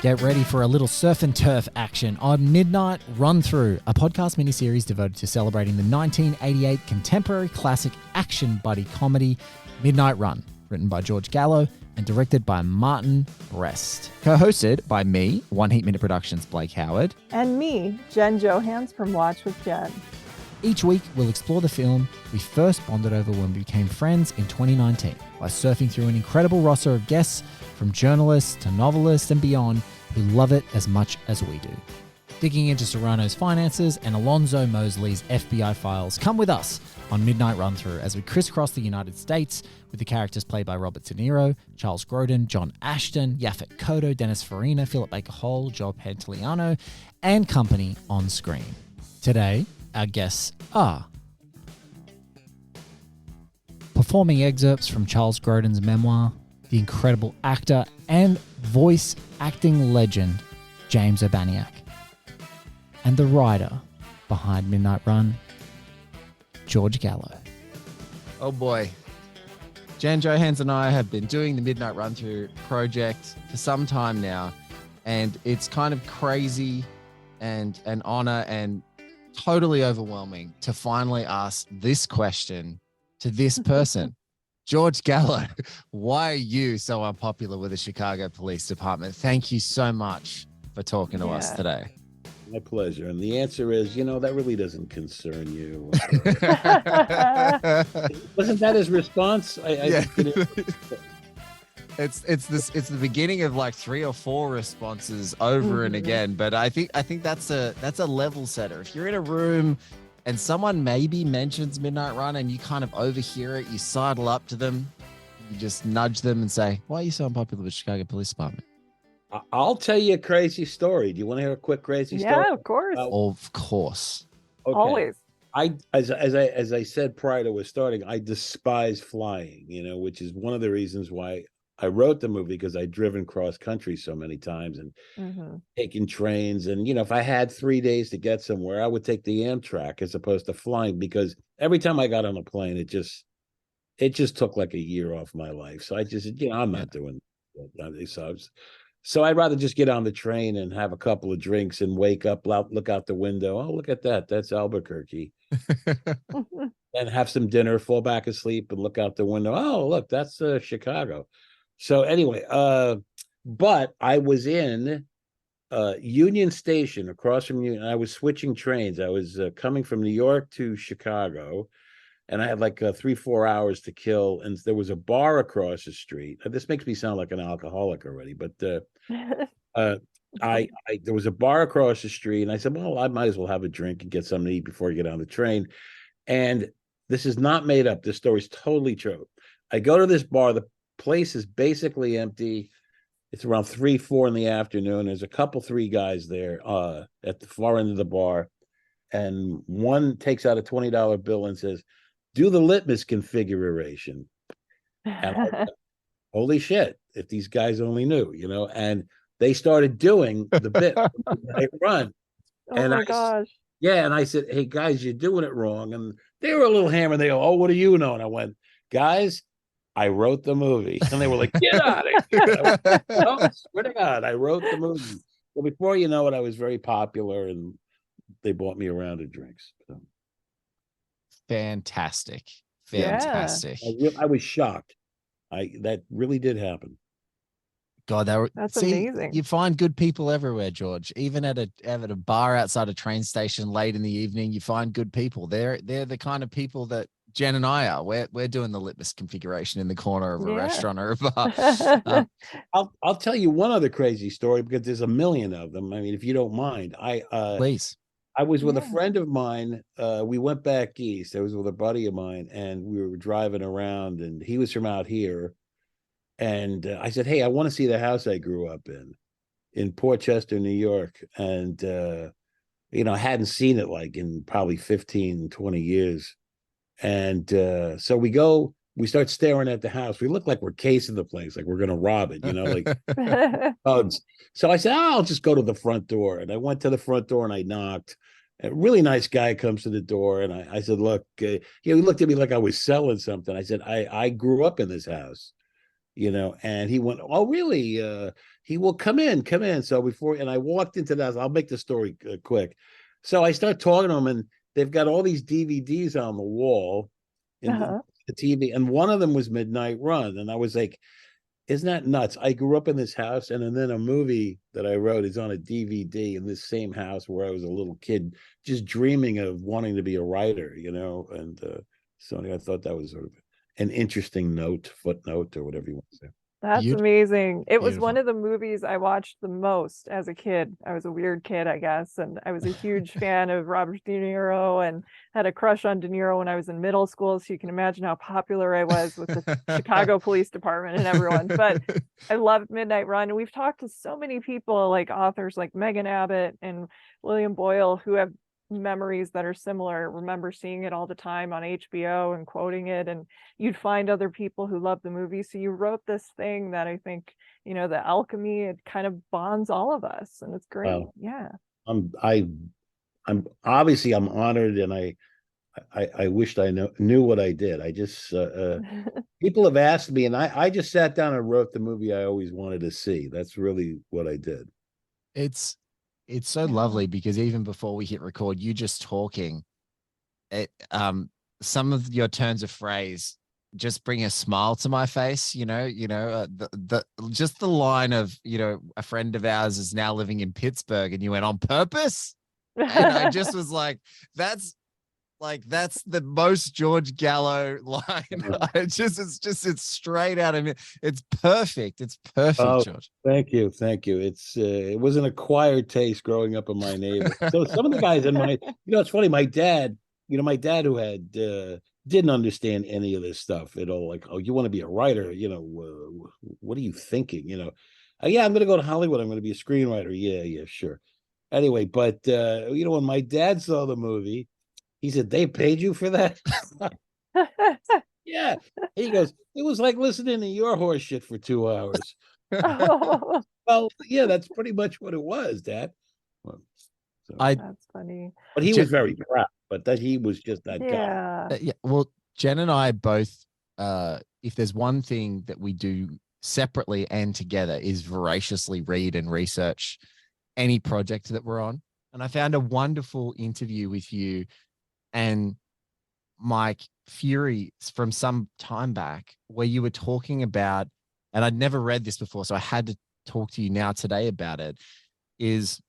Get ready for a little surf and turf action on Midnight Run Through, a podcast miniseries devoted to celebrating the 1988 contemporary classic action buddy comedy Midnight Run, written by George Gallo and directed by Martin Brest. Co-hosted by me, One Heat Minute Productions' Blake Howard. And me, Jen Johans from Watch with Jen. Each week, we'll explore the film we first bonded over when we became friends in 2019 by surfing through an incredible roster of guests from journalists to novelists and beyond who love it as much as we do. Digging into Serrano's finances and Alonzo Mosley's FBI files, come with us on Midnight Run Through as we crisscross the United States with the characters played by Robert De Niro, Charles Grodin, John Ashton, Yaphet Kotto, Dennis Farina, Philip Baker Hall, Joe Pantoliano, and company on screen. Today, our guests are performing excerpts from Charles Grodin's memoir, the incredible actor and voice acting legend, James Urbaniak, and the writer behind Midnight Run, George Gallo. Oh boy. Jan Johans and I have been doing the Midnight Run Through project for some time now, and it's kind of crazy and an honor and totally overwhelming to finally ask this question to this person. George Gallo, why are you so unpopular with the Chicago Police Department? Thank you so much for talking to us today. My pleasure. And the answer is, that really doesn't concern you. Wasn't that his response? Yeah. It's the beginning of like 3 or 4 responses over and again. But I think that's a level setter. If you're in a room and someone maybe mentions Midnight Run and you kind of overhear it, you sidle up to them, you just nudge them and say, why are you so unpopular with the Chicago Police Department? I'll tell you a crazy story. Do you want to hear a quick crazy story? Yeah, of course. Of course. Okay. Always. As I said prior to us starting, I despise flying, which is one of the reasons why I wrote the movie, because I'd driven cross country so many times and taken trains. And, if I had 3 days to get somewhere, I would take the Amtrak as opposed to flying, because every time I got on a plane, it just took like a year off my life. So I just, I'm not doing that. So I'd rather just get on the train and have a couple of drinks and wake up, look out the window. Oh, look at that. That's Albuquerque. And have some dinner, fall back asleep and look out the window. Oh, look, that's Chicago. So anyway, but I was in Union Station across from Union. I was switching trains. I was coming from New York to Chicago, and I had like 3-4 hours to kill. And there was a bar across the street. This makes me sound like an alcoholic already, but there was a bar across the street, and I said, well, I might as well have a drink and get something to eat before I get on the train. And this is not made up. This story is totally true. I go to this bar. The place is basically empty. It's around 3-4 in the afternoon. There's a couple 3 guys there at the far end of the bar, and one takes out a $20 bill and says, do the litmus configuration. And I went, holy shit, if these guys only knew, and they started doing the bit. I run. Oh my gosh. Yeah, and I said, hey guys, you're doing it wrong. And they were a little hammered. They go, oh, what do you know? And I went, guys, I wrote the movie. And they were like, get out of here. I went, oh, swear to God, I wrote the movie. Well, before you know it, I was very popular, and they bought me a round of drinks. So. Fantastic. Yeah. I was shocked. That really did happen. God, that's amazing. You find good people everywhere, George. Even at a bar outside a train station late in the evening, you find good people. They're the kind of people that Jen and I are. We're doing the litmus configuration in the corner of a restaurant or a bar. I'll tell you one other crazy story, because there's a million of them. I mean, if you don't mind, Please. I was with a friend of mine. We went back east. I was with a buddy of mine, and we were driving around, and he was from out here. And I said, hey, I want to see the house I grew up in Port Chester, New York. And, I hadn't seen it like in probably 15, 20 years. And so we start staring at the house. We look like we're casing the place, like we're going to rob it, like thugs. So I said, I'll just go to the front door. And I went to the front door and I knocked. A really nice guy comes to the door, and I said, look, he looked at me like I was selling something. I said, I grew up in this house. and he went, oh, really? He will come in. So and I walked into that, I'll make the story quick. So I start talking to him, and they've got all these DVDs on the wall in the TV. And one of them was Midnight Run. And I was like, isn't that nuts? I grew up in this house, and then a movie that I wrote is on a DVD in this same house where I was a little kid, just dreaming of wanting to be a writer, and so I thought that was sort of an interesting footnote, or whatever you want to say. That's amazing. It was one of the movies I watched the most as a kid. I was a weird kid, I guess. And I was a huge fan of Robert De Niro and had a crush on De Niro when I was in middle school. So you can imagine how popular I was with the Chicago Police Department and everyone. But I loved Midnight Run. And we've talked to so many people, like authors like Megan Abbott and William Boyle, who have memories that are similar. Remember seeing it all the time on HBO and quoting it, and you'd find other people who love the movie. So you wrote this thing that I think, the alchemy, it kind of bonds all of us, and it's great. Yeah. I'm obviously I'm honored, and I wished I knew what I did. I just people have asked me, and I just sat down and wrote the movie I always wanted to see. That's really what I did. It's so lovely, because even before we hit record, you just talking, some of your turns of phrase just bring a smile to my face. Just the line of, a friend of ours is now living in Pittsburgh, and you went, on purpose. And I just was like, that's the most George Gallo line. It's straight out of it. It's perfect. It's perfect, George. Thank you. It was an acquired taste growing up in my neighborhood. So some of the guys in my, it's funny. My dad, who had didn't understand any of this stuff at all. Like, oh, you want to be a writer? What are you thinking? Yeah, I'm going to go to Hollywood. I'm going to be a screenwriter. Yeah, sure. Anyway, but when my dad saw the movie, he said, they paid you for that? Yeah. He goes, it was like listening to your horse shit for 2 hours. Well, yeah, that's pretty much what it was, Dad. That's funny. But he was very proud, but that he was just that guy. Yeah. Well, Jen and I both, if there's one thing that we do separately and together, is voraciously read and research any project that we're on. And I found a wonderful interview with you and Mike Fury from some time back, where you were talking about, and I'd never read this before, so I had to talk to you now today about it, is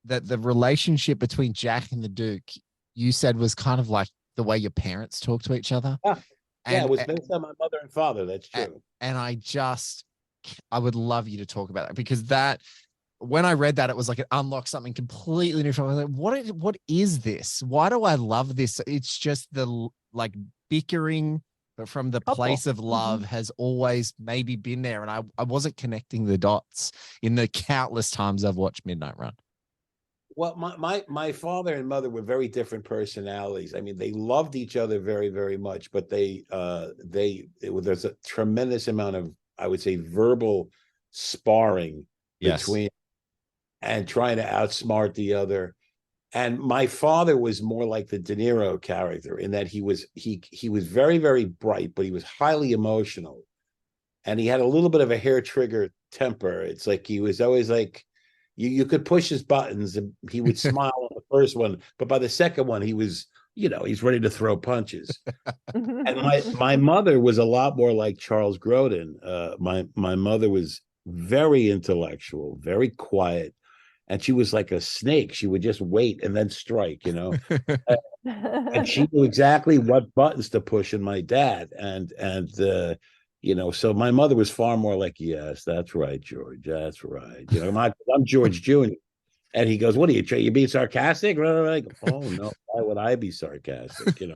that the relationship between Jack and the Duke, you said, was kind of like the way your parents talk to each other. Yeah, it was based on my mother and father. That's true. And I would love you to talk about that, because when I read that, it was like it unlocked something completely new. I was like, what is this? Why do I love this? It's just the bickering, but from the place of love has always maybe been there. And I wasn't connecting the dots in the countless times I've watched Midnight Run. Well, my father and mother were very different personalities. I mean, they loved each other very, very much, but there's a tremendous amount of, I would say, verbal sparring between, and trying to outsmart the other. And my father was more like the De Niro character, in that he was very, very bright, but he was highly emotional, and he had a little bit of a hair trigger temper. It's like he was always like, you could push his buttons and he would smile on the first one, but by the second one he was, he's ready to throw punches. And my mother was a lot more like Charles Grodin. My mother was very intellectual, very quiet, and she was like a snake. She would just wait and then strike, and she knew exactly what buttons to push in my dad. So my mother was far more like, yes, that's right, George, that's right. I'm George Jr. And he goes, what are you being sarcastic? Like, oh no, why would I be sarcastic? You're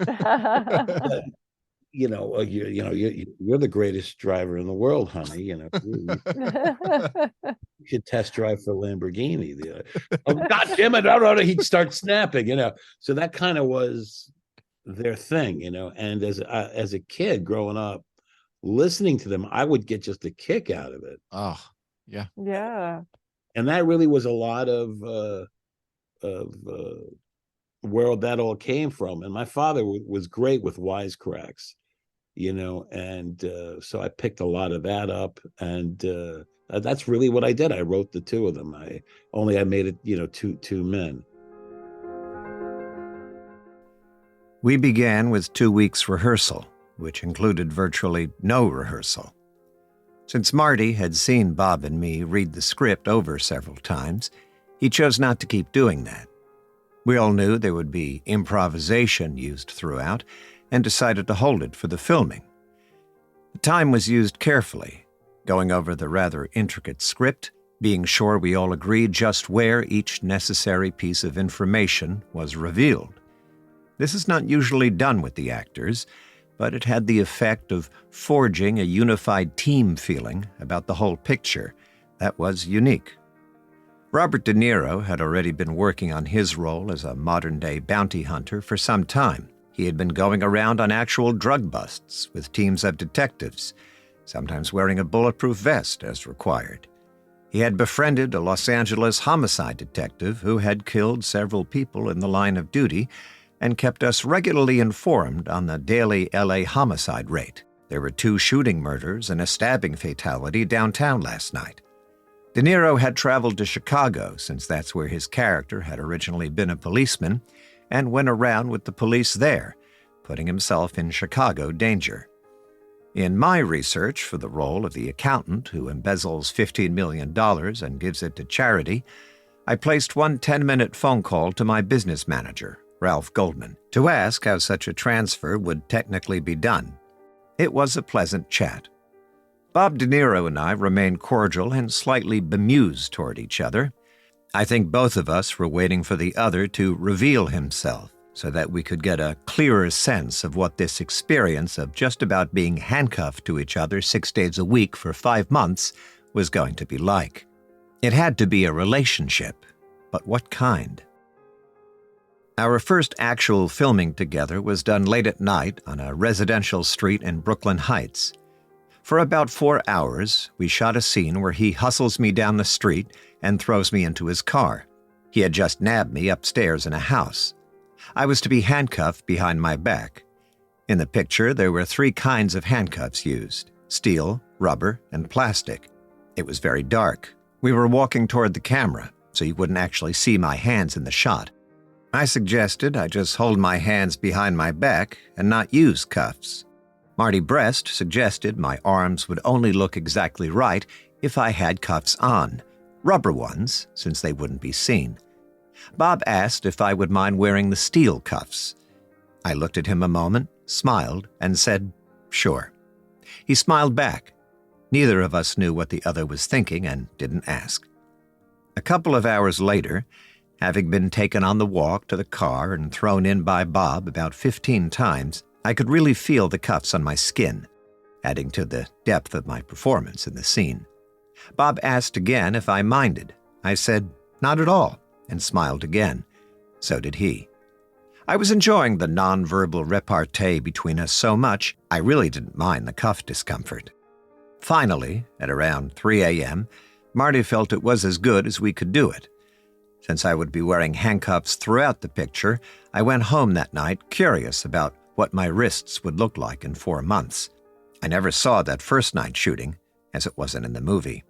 the greatest driver in the world, honey. You should test drive for Lamborghini. Oh, God damn it! No, he'd start snapping. So that kind of was their thing. And as a kid growing up, listening to them, I would get just a kick out of it. Oh, yeah, yeah. And that really was a lot of where that all came from. And my father was great with wisecracks. and so I picked a lot of that up, and that's really what I did. I wrote the two of them. I made it, two men. We began with 2 weeks rehearsal, which included virtually no rehearsal. Since Marty had seen Bob and me read the script over several times, he chose not to keep doing that. We all knew there would be improvisation used throughout and decided to hold it for the filming. The time was used carefully, going over the rather intricate script, being sure we all agreed just where each necessary piece of information was revealed. This is not usually done with the actors, but it had the effect of forging a unified team feeling about the whole picture that was unique. Robert De Niro had already been working on his role as a modern-day bounty hunter for some time. He had been going around on actual drug busts with teams of detectives, sometimes wearing a bulletproof vest as required. He had befriended a Los Angeles homicide detective who had killed several people in the line of duty and kept us regularly informed on the daily LA homicide rate. There were 2 shooting murders and a stabbing fatality downtown last night. De Niro had traveled to Chicago, since that's where his character had originally been a policeman, and went around with the police there, putting himself in Chicago danger. In my research for the role of the accountant who embezzles $15 million and gives it to charity, I placed one 10-minute phone call to my business manager, Ralph Goldman, to ask how such a transfer would technically be done. It was a pleasant chat. Bob De Niro and I remained cordial and slightly bemused toward each other. I think both of us were waiting for the other to reveal himself so that we could get a clearer sense of what this experience of just about being handcuffed to each other 6 days a week for 5 months was going to be like. It had to be a relationship, but what kind? Our first actual filming together was done late at night on a residential street in Brooklyn Heights. For about 4 hours, we shot a scene where he hustles me down the street and throws me into his car. He had just nabbed me upstairs in a house. I was to be handcuffed behind my back. In the picture, there were 3 kinds of handcuffs used: steel, rubber, and plastic. It was very dark. We were walking toward the camera, so you wouldn't actually see my hands in the shot. I suggested I just hold my hands behind my back and not use cuffs. Martin Brest suggested my arms would only look exactly right if I had cuffs on, rubber ones, since they wouldn't be seen. Bob asked if I would mind wearing the steel cuffs. I looked at him a moment, smiled, and said, "Sure." He smiled back. Neither of us knew what the other was thinking and didn't ask. A couple of hours later, having been taken on the walk to the car and thrown in by Bob about 15 times, I could really feel the cuffs on my skin, adding to the depth of my performance in the scene. Bob asked again if I minded. I said, "Not at all," and smiled again. So did he. I was enjoying the non-verbal repartee between us so much, I really didn't mind the cuff discomfort. Finally, at around 3 a.m., Marty felt it was as good as we could do it. Since I would be wearing handcuffs throughout the picture, I went home that night curious about what my wrists would look like in 4 months. I never saw that first night shooting, as it wasn't in the movie.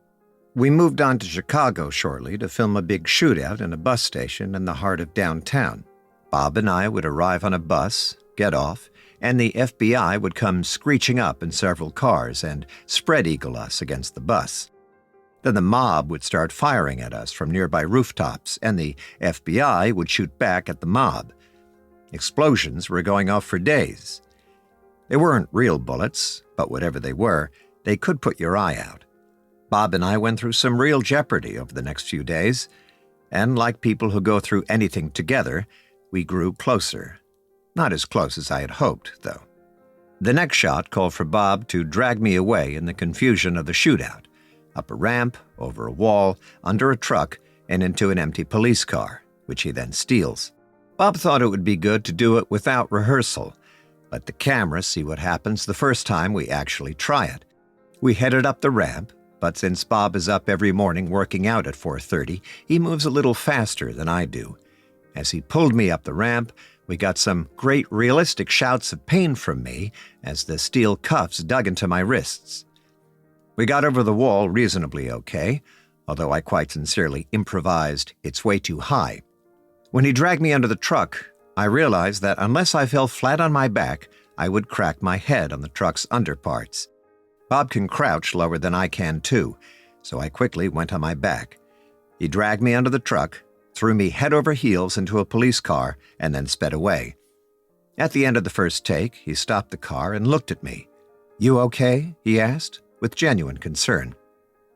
We moved on to Chicago shortly to film a big shootout in a bus station in the heart of downtown. Bob and I would arrive on a bus, get off, and the FBI would come screeching up in several cars and spread eagle us against the bus. Then the mob would start firing at us from nearby rooftops, and the FBI would shoot back at the mob. Explosions were going off for days. They weren't real bullets, but whatever they were, they could put your eye out. Bob and I went through some real jeopardy over the next few days, and like people who go through anything together, we grew closer. Not as close as I had hoped, though. The next shot called for Bob to drag me away in the confusion of the shootout, up a ramp, over a wall, under a truck, and into an empty police car, which he then steals. Bob thought it would be good to do it without rehearsal. Let the camera see what happens the first time we actually try it. We headed up the ramp, but since Bob is up every morning working out at 4:30, he moves a little faster than I do. As he pulled me up the ramp, We got some great realistic shouts of pain from me as the steel cuffs dug into my wrists. We got over the wall reasonably okay, although I quite sincerely improvised, "It's way too high." When he dragged me under the truck, I realized that unless I fell flat on my back, I would crack my head on the truck's underparts. Bob can crouch lower than I can too, so I quickly went on my back. He dragged me under the truck, threw me head over heels into a police car, and then sped away. At the end of the first take, he stopped the car and looked at me. "You okay?" he asked, with genuine concern.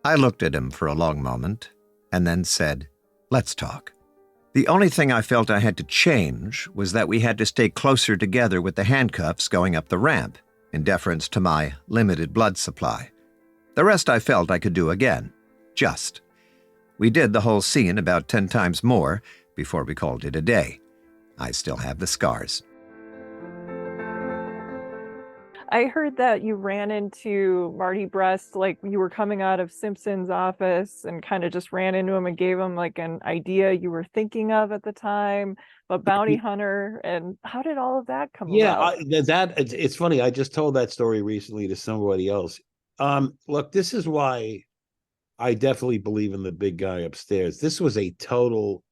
I looked at him for a long moment, and then said, "Let's talk." The only thing I felt I had to change was that we had to stay closer together with the handcuffs going up the ramp, in deference to my limited blood supply. The rest I felt I could do again. Just. We did the whole scene about 10 times more before we called it a day. I still have the scars. I heard that you ran into Marty Brest, like you were coming out of Simpson's office and kind of just ran into him and gave him like an idea you were thinking of at the time, a bounty hunter. And how did all of that come about? It's funny. I just told that story recently to somebody else. Look, this is why I definitely believe in the big guy upstairs. This was a total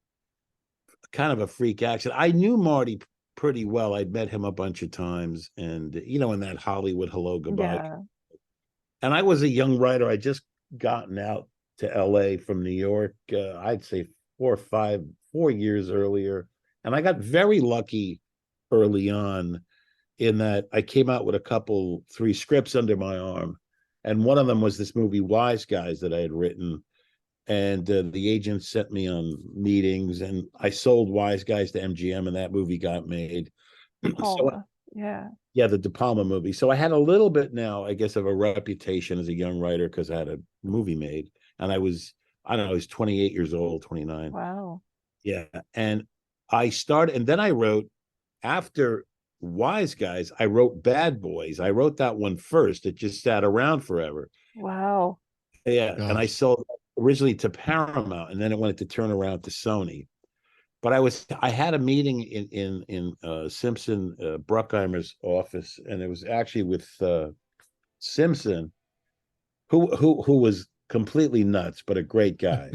kind of a freak accident. I knew Marty pretty well. I'd met him a bunch of times, and in that Hollywood hello goodbye. Yeah. And I was a young writer. I just gotten out to LA from New York. I'd say 4 years earlier, and I got very lucky early on in that I came out with 3 scripts under my arm, and one of them was this movie Wise Guys that I had written. And the agent sent me on meetings, and I sold Wise Guys to MGM, and that movie got made. De Palma. Yeah, the De Palma movie. So I had a little bit now, I guess, of a reputation as a young writer because I had a movie made, and I was 28 years old, 29. Wow. Yeah, and I started, and then I wrote after Wise Guys. I wrote Bad Boys. I wrote that one first. It just sat around forever. Wow. Yeah, Gosh. and I sold originally to Paramount, and then it wanted to turn around to Sony. But I had a meeting in Simpson Bruckheimer's office, and it was actually with Simpson, who was completely nuts, but a great guy.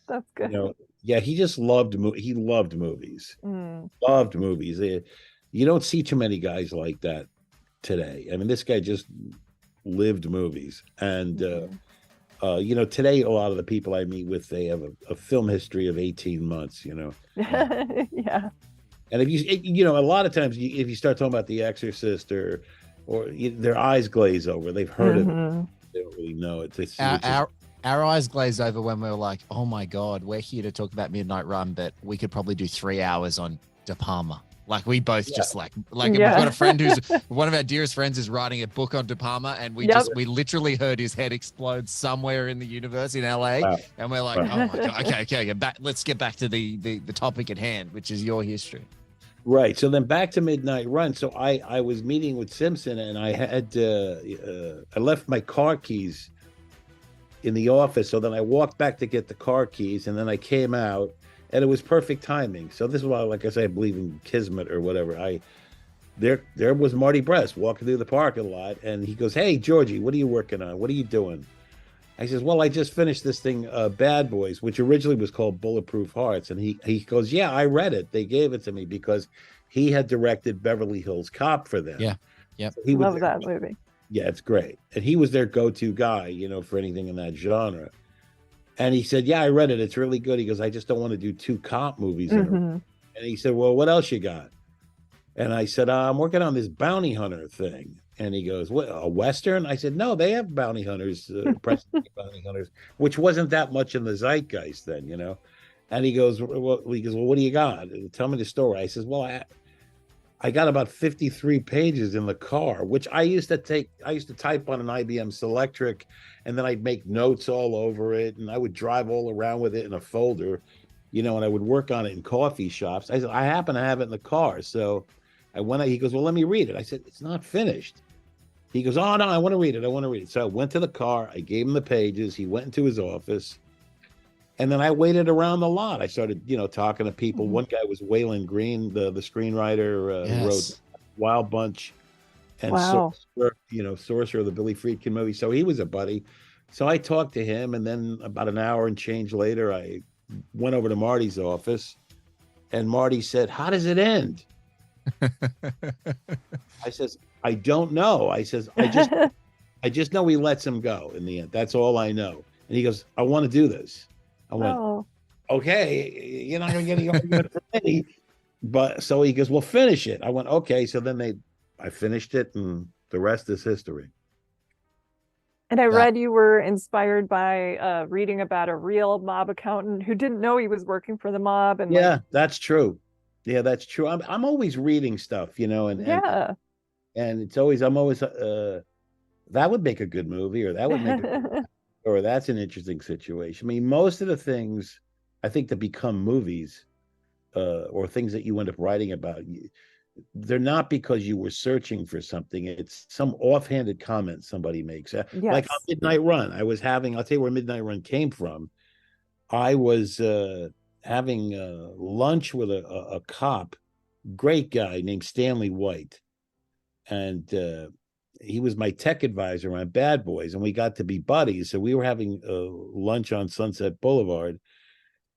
That's good. He just loved movies. Loved movies. You don't see too many guys like that today. I mean, this guy just lived movies, and today a lot of the people I meet with, they have a film history of 18 months. Yeah. And if a lot of times if you start talking about The Exorcist or their eyes glaze over. They've heard it. They don't really know it. Our eyes glazed over when we were like, oh my God, we're here to talk about Midnight Run, but we could probably do 3 hours on De Palma. Like we both just like we've got a friend who's one of our dearest friends is writing a book on De Palma, and we literally heard his head explode somewhere in the universe in LA. Wow. And we're like, oh my God, okay, let's get back to the topic at hand, which is your history. Right. So then back to Midnight Run. So I was meeting with Simpson, and I had I left my car keys in the office. So then I walked back to get the car keys, and then I came out, and it was perfect timing. So this is why, like I say, I believe in kismet or whatever. There was Marty Brest walking through the parking lot, and he goes, "Hey, Georgie, what are you working on? What are you doing?" I says, "Well, I just finished this thing, Bad Boys, which originally was called Bulletproof Hearts." And he goes, "Yeah, I read it. They gave it to me because he had directed Beverly Hills Cop for them." Yeah. Yep. So love that movie. Yeah, it's great. And he was their go-to guy, for anything in that genre. And he said, "Yeah, I read it. It's really good." He goes, "I just don't want to do 2 cop movies." And he said, "Well, what else you got?" And I said, "I'm working on this bounty hunter thing." And he goes, "What, a Western?" I said, "No, they have bounty hunters, bounty hunters, which wasn't that much in the zeitgeist then, And he goes, well, what do you got? Tell me the story." I says, "Well, I got about 53 pages in the car," which I used to type on an IBM Selectric, and then I'd make notes all over it, and I would drive all around with it in a folder, and I would work on it in coffee shops. I said, "I happen to have it in the car." So I went out, he goes, "Well, let me read it." I said, "It's not finished." He goes, "Oh, no, I want to read it. I want to read it." So I went to the car, I gave him the pages, he went into his office, And then I waited around the lot. I started, talking to people. Mhm. One guy was Waylon Green, the screenwriter who wrote Yes. Wild Bunch and Wow. Sorcerer, the Billy Friedkin movie. So he was a buddy. So I talked to him, and then about an hour and change later, I went over to Marty's office, and Marty said, "How does it end?" I says, "I don't know." I says, I just know he lets him go in the end. That's all I know. And he goes, "I want to do this." I went, Oh. "Okay, you're not going to get any argument from me." But so he goes, "Well, finish it." I went, "Okay." So then I finished it, and the rest is history. And I read you were inspired by reading about a real mob accountant who didn't know he was working for the mob. And Yeah, that's true. Yeah, that's true. I'm always reading stuff, and yeah. and it's always I'm always that would make a good movie, or that would make or that's an interesting situation. I mean, most of the things I think that become movies, or things that you end up writing about, they're not because you were searching for something. It's some offhanded comment somebody makes. Like Yes. on Midnight Run, I'll tell you where Midnight Run came from. I was having lunch with a cop, great guy named Stanley White. And he was my tech advisor on Bad Boys, and we got to be buddies. So we were having lunch on Sunset Boulevard,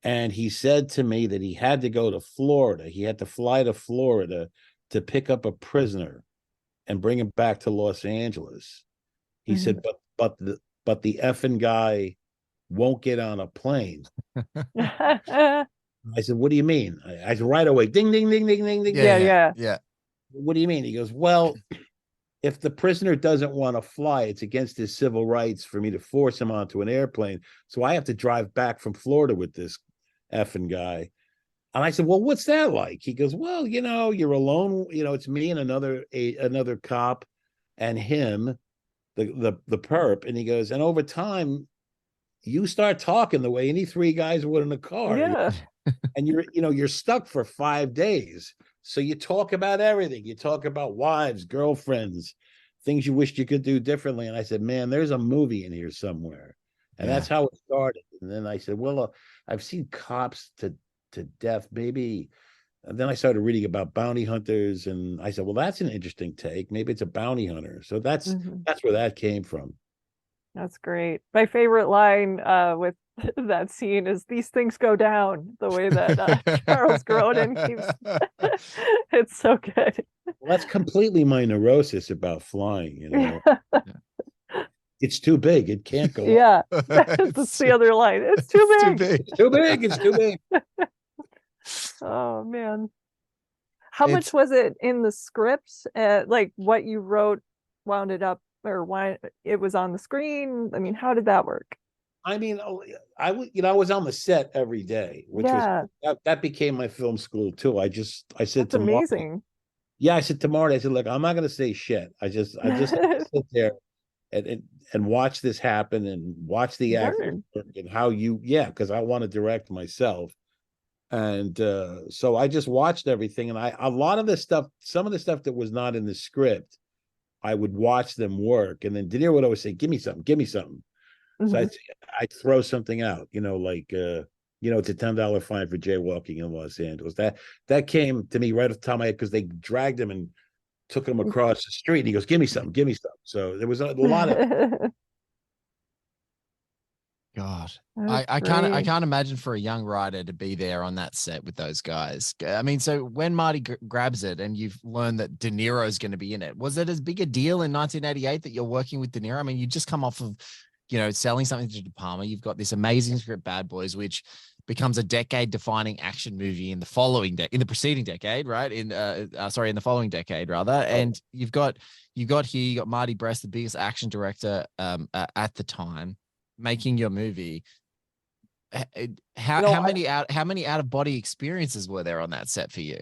and he said to me that he had to go to Florida. He had to fly to Florida to pick up a prisoner and bring him back to Los Angeles. He said, but the effing guy won't get on a plane. I said, "What do you mean?" I said, right away, ding, ding, ding, ding, ding, ding. Yeah. What do you mean? He goes, "Well, if the prisoner doesn't want to fly, it's against his civil rights for me to force him onto an airplane. So I have to drive back from Florida with this effing guy." And I said, "Well, what's that like?" He goes, "Well, you're alone. It's me and another cop and him, the perp." And he goes, "And over time, you start talking the way any three guys would in a car." Yeah. And you're stuck for 5 days. So you talk about everything. You talk about wives, girlfriends, things you wished you could do differently. And I said, "Man, there's a movie in here somewhere." And that's how it started. And then I said, "Well, I've seen cops to death, maybe." And then I started reading about bounty hunters, and I said, "Well, that's an interesting take. Maybe it's a bounty hunter." So that's where that came from. That's great. My favorite line with that scene is, "These things go down," the way that Charles Grodin keeps. It's so good. Well, that's completely my neurosis about flying. It's too big. It can't go up. Yeah. That's the other line. It's too big. It's too big. It's too big. Oh man. How much was it in the script? Like what you wrote wound it up, or why it was on the screen? I mean, how did that work? I mean, I was on the set every day, which was that became my film school too. I said to amazing. I said to Marty, I said, "Look, I'm not going to say shit. I just sit there and watch this happen, and watch the acting and how because I want to direct myself." And so I just watched everything, and a lot of the stuff, some of the stuff that was not in the script, I would watch them work, and then De Niro would always say, "Give me something, give me something." So I'd throw something out, like it's a $10 fine for jaywalking in Los Angeles. That came to me right off the top of my head, because they dragged him and took him across the street, and he goes, "Give me something, give me something." So there was a lot of God, I can't imagine for a young writer to be there on that set with those guys. I mean, so when Marty grabs it and you've learned that De Niro is going to be in it, was it as big a deal in 1988 that you're working with De Niro? I mean, you just come off of, selling something to De Palma. You've got this amazing script, Bad Boys, which becomes a decade-defining action movie in the preceding decade, right? In the following decade rather. And you got Marty Brest, the biggest action director at the time, making your movie. How many out of body experiences were there on that set for you?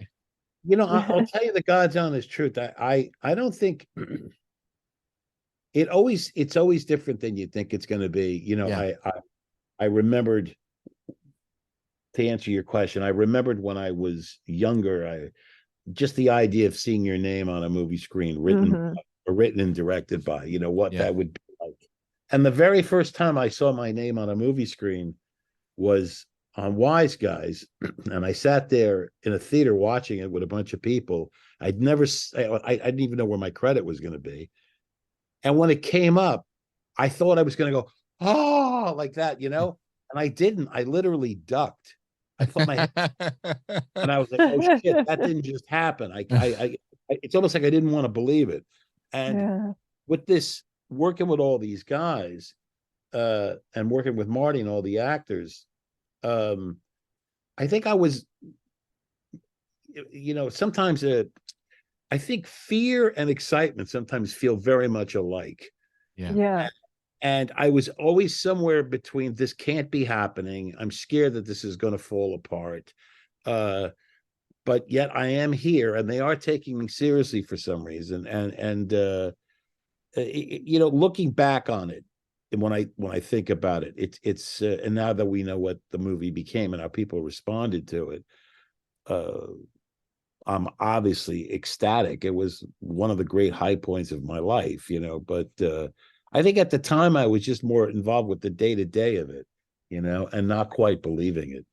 I'll tell you the God's honest truth. I don't think it's always different than you think it's going to be. I remembered, to answer your question, I remembered when I was younger, just the idea of seeing your name on a movie screen, written and directed by, that would be like. And the very first time I saw my name on a movie screen, was on Wise Guys, and I sat there in a theater watching it with a bunch of people. I didn't even know where my credit was going to be. And when it came up, I thought I was going to go, oh, like that, you know? And I didn't. I literally ducked. I thought my head, and I was like, oh shit, that didn't just happen. It's almost like I didn't want to believe it. And with this, working with all these guys, and working with Marty and all the actors, I think I was, you know, sometimes I think fear and excitement sometimes feel very much alike. Yeah. And I was always somewhere between, this can't be happening, I'm scared that this is going to fall apart. But yet I am here, and they are taking me seriously for some reason. And you know, looking back on it, and when I think about it, it's and now that we know what the movie became and how people responded to it, I'm obviously ecstatic. It was one of the great high points of my life, you know. But I think at the time I was just more involved with the day-to-day of it, you know, and not quite believing it.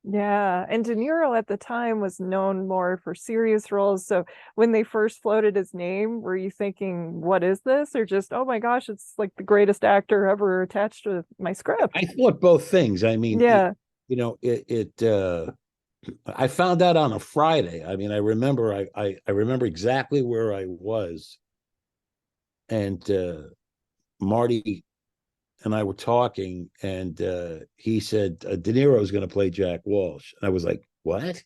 Yeah, and De Niro at the time was known more for serious roles. So when they first floated his name, were you thinking, what is this? Or just, oh my gosh, it's like the greatest actor ever attached to my script? I thought both things. I mean, yeah, I found out on a Friday. I mean, I remember exactly where I was. And Marty and I were talking, and he said De Niro is going to play Jack Walsh. And I was like, what?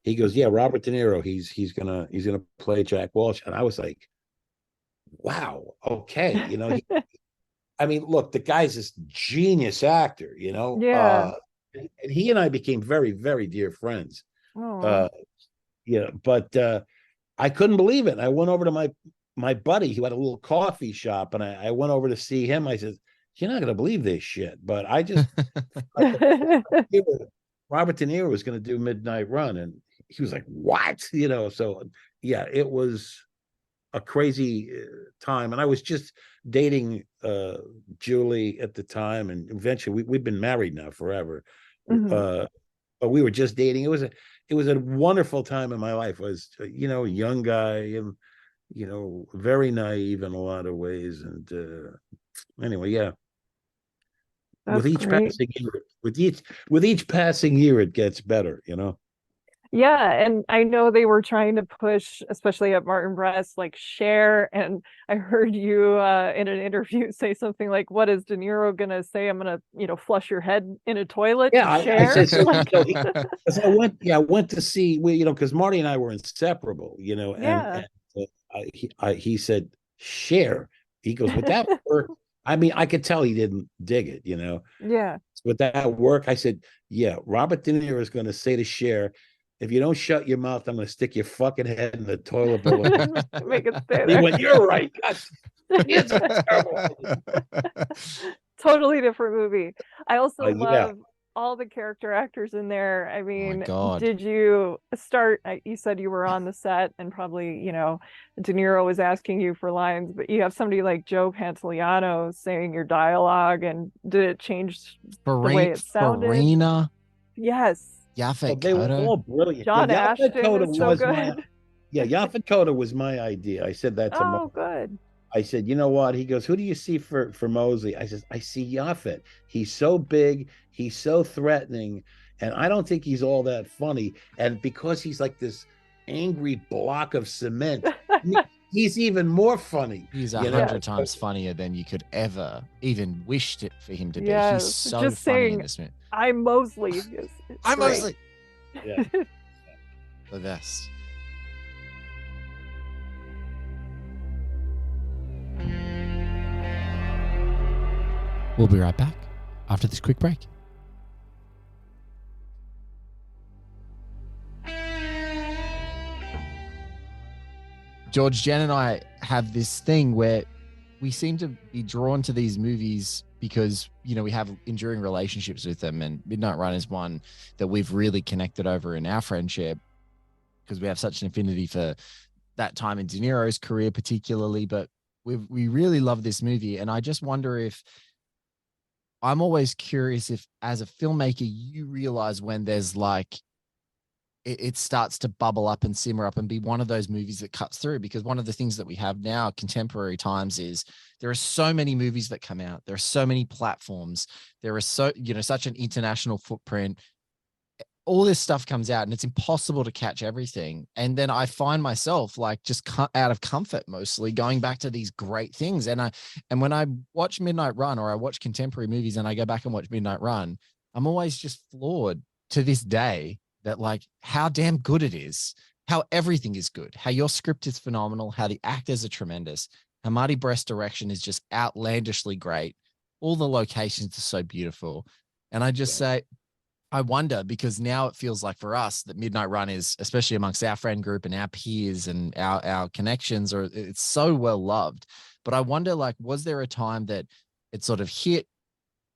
He goes, yeah, Robert De Niro. He's gonna play Jack Walsh. And I was like, wow, okay, you know. I mean, look, the guy's this genius actor, you know. Yeah. And he and I became very, very dear friends. Oh. Yeah, but I couldn't believe it. I went over to my buddy who had a little coffee shop, and I went over to see him. I said, you're not going to believe this shit, but I just Robert De Niro was going to do Midnight Run, and he was like, what? You know, so yeah, it was a crazy time. And I was just dating Julie at the time, and eventually we've been married now forever. Mhm. But we were just dating. It was a wonderful time in my life. I was, you know, a young guy, and you know, very naive in a lot of ways. And anyway, yeah. That's With each great. passing year, with each passing year, it gets better, you know. Yeah, and I know they were trying to push, especially at Martin Brest, like share. And I heard you in an interview say something like, "What is De Niro gonna say? I'm gonna, flush your head in a toilet Yeah, to I share." said so. Like, I went to see, you know, because Marty and I were inseparable, you know, yeah, and he said share. He goes, would that work? I mean, I could tell he didn't dig it, you know. yeah. Would that work? I said, yeah. Robert De Niro is going to say to Cher, if you don't shut your mouth, I'm going to stick your fucking head in the toilet bowl. Make it stay He there. went, you're right. God, it's a terrible. Totally different movie. I also Yeah. love all the character actors in there. I Oh my mean, God. did you start? You said you were on the set, and probably, De Niro was asking you for lines, but you have somebody like Joe Pantoliano saying your dialogue, and did it change the way it sounded? Farina. Yes. Yaphet They were Kotto. all brilliant. John Yeah, Yaphet Ashton Kotto is so was good. Yaphet Kotto was my idea. I said that to Mark. Oh, good. I said, you know what? He goes, who do you see for Mosley? I said, I see Yaphet. He's so big, he's so threatening, and I don't think he's all that funny. And because he's like this angry block of cement, he's even more funny. He's 100 times funnier than you could ever even wished it for him to be. He's so just funny saying, in this movie. I'm Mosley. I'm Mosley. Yeah. The best. We'll be right back after this quick break. George, Jen and I have this thing where we seem to be drawn to these movies because, we have enduring relationships with them, and Midnight Run is one that we've really connected over in our friendship because we have such an affinity for that time in De Niro's career particularly, but we really love this movie. And I just wonder if I'm always curious if, as a filmmaker, you realize when there's like, it starts to bubble up and simmer up and be one of those movies that cuts through. Because one of the things that we have now, contemporary times, is there are so many movies that come out. There are so many platforms. There is such an international footprint. All this stuff comes out and it's impossible to catch everything. And then I find myself like just out of comfort, mostly going back to these great things. And when I watch Midnight Run, or I watch contemporary movies and I go back and watch Midnight Run, I'm always just floored to this day that like how damn good it is, how everything is good, how your script is phenomenal, how the actors are tremendous, how Marty Brest's direction is just outlandishly great. All the locations are so beautiful. And I just say, I wonder, because now it feels like for us that Midnight Run is, especially amongst our friend group and our peers and our connections, or it's so well loved. But I wonder, like, was there a time that it sort of hit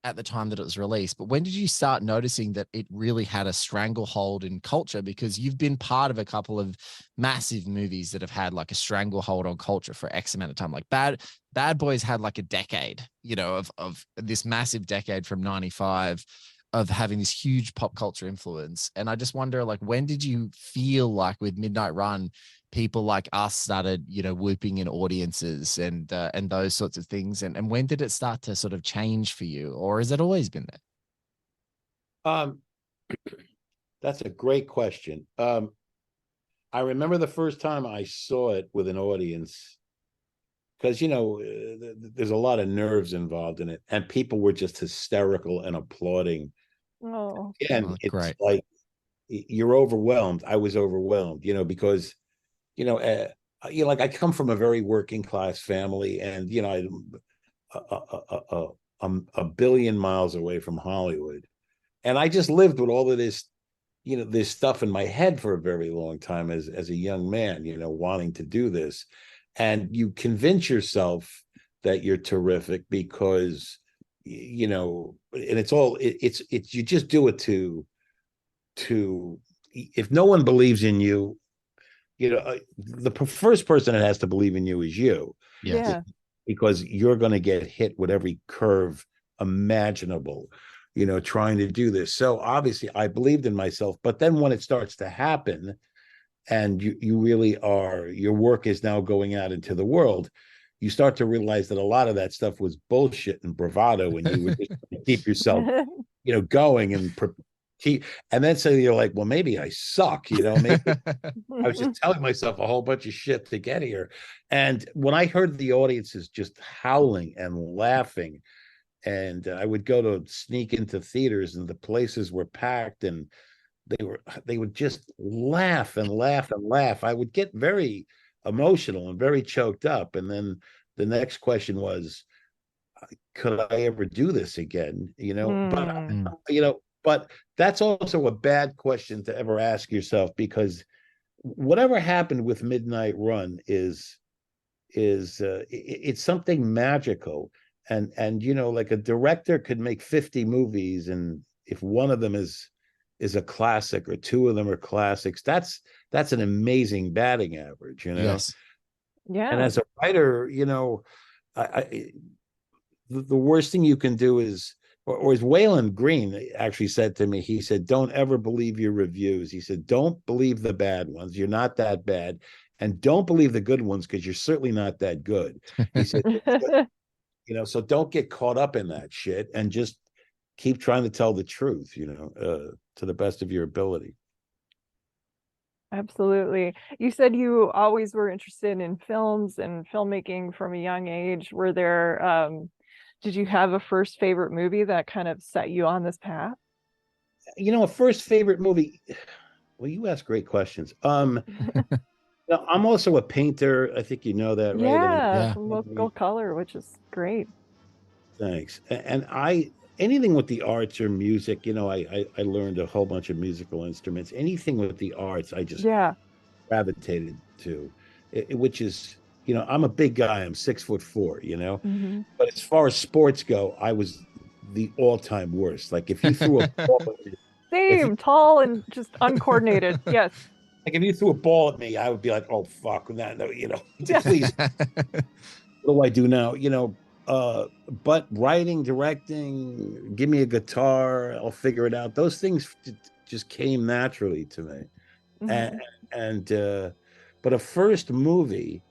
at the time that it was released? But when did you start noticing that it really had a stranglehold in culture? Because you've been part of a couple of massive movies that have had like a stranglehold on culture for X amount of time. Like Bad Boys had like a decade, of this massive decade from 95 of having this huge pop culture influence. And I just wonder, like, when did you feel like with Midnight Run, people like us started, whooping in audiences and those sorts of things? And when did it start to sort of change for you, or has it always been there? That's a great question. I remember the first time I saw it with an audience, because, there's a lot of nerves involved in it, and people were just hysterical and applauding. Oh, and it's great. like you're overwhelmed. I was overwhelmed, because, like I come from a very working class family, and I'm a billion miles away from Hollywood, and I just lived with all of this, this stuff in my head for a very long time as a young man, wanting to do this, and you convince yourself that you're terrific because, and it's you just do it to if no one believes in you, the first person that has to believe in you is you. yeah. Because you're going to get hit with every curve imaginable, trying to do this. So obviously I believed in myself, but then when it starts to happen and you really are, your work is now going out into the world, you start to realize that a lot of that stuff was bullshit and bravado, and you would just keep yourself, going and then say, you're like, well, maybe I suck, maybe I was just telling myself a whole bunch of shit to get here. And when I heard the audiences just howling and laughing, and I would go to sneak into theaters and the places were packed, and they would just laugh and laugh and laugh. I would get very emotional and very choked up. And then the next question was, could I ever do this again? But that's also a bad question to ever ask yourself, because whatever happened with Midnight Run is it's something magical. And like a director could make 50 movies, and if one of them is a classic or two of them are classics, that's an amazing batting average, Yes. Yeah. And as a writer, the worst thing you can do is, or as Waylon Green actually said to me, he said, don't ever believe your reviews. He said, don't believe the bad ones. You're not that bad. And don't believe the good ones, because you're certainly not that good. He said, so don't get caught up in that shit, and just keep trying to tell the truth, to the best of your ability. Absolutely. You said you always were interested in films and filmmaking from a young age. Were there, did you have a first favorite movie that kind of set you on this path? A first favorite movie. Well, you ask great questions. I'm also a painter. I think you know that, right? Yeah, from local color, which is great. Thanks. And anything with the arts or music, I learned a whole bunch of musical instruments. Anything with the arts, I just gravitated to, which is, I'm a big guy. I'm 6'4", but as far as sports go, I was the all-time worst. Like if you threw a ball at me, same, tall and just uncoordinated. Yes. Like if you threw a ball at me, I would be like, oh, fuck, no, please. What do I do now? But writing, directing, give me a guitar, I'll figure it out. Those things just came naturally to me. Mm-hmm. And but a first movie,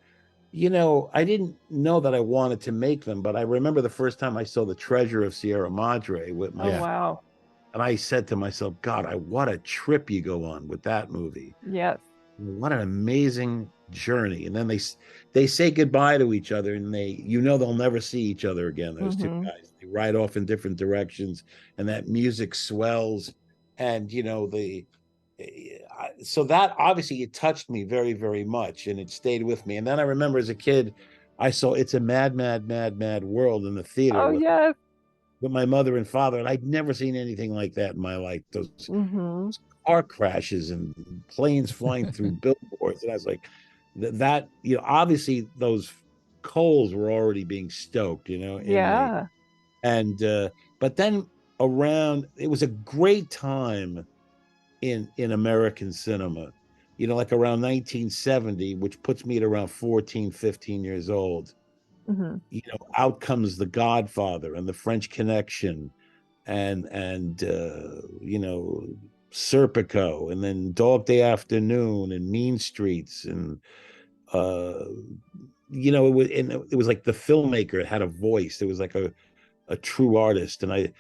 I didn't know that I wanted to make them, but I remember the first time I saw The Treasure of Sierra Madre with my Oh, wow. and I said to myself, God, what a trip you go on with that movie. Yes. What an amazing journey. And then they say goodbye to each other, and they'll never see each other again. Those two guys, they ride off in different directions, and that music swells. And so that obviously it touched me very, very much, and it stayed with me. And then I remember as a kid, I saw It's a Mad, Mad, Mad, Mad World in the theater Oh, yes. with my mother and father, and I'd never seen anything like that in my life. Those Mm-hmm. car crashes and planes flying through billboards, and I was like, that obviously those coals were already being stoked, Yeah. and but then it was a great time in American cinema, like around 1970, which puts me at around 14, 15 years old. Mm-hmm. Out comes The Godfather and The French Connection, and Serpico, and then Dog Day Afternoon, and Mean Streets, and it was like the filmmaker had a voice. It was like a true artist, and I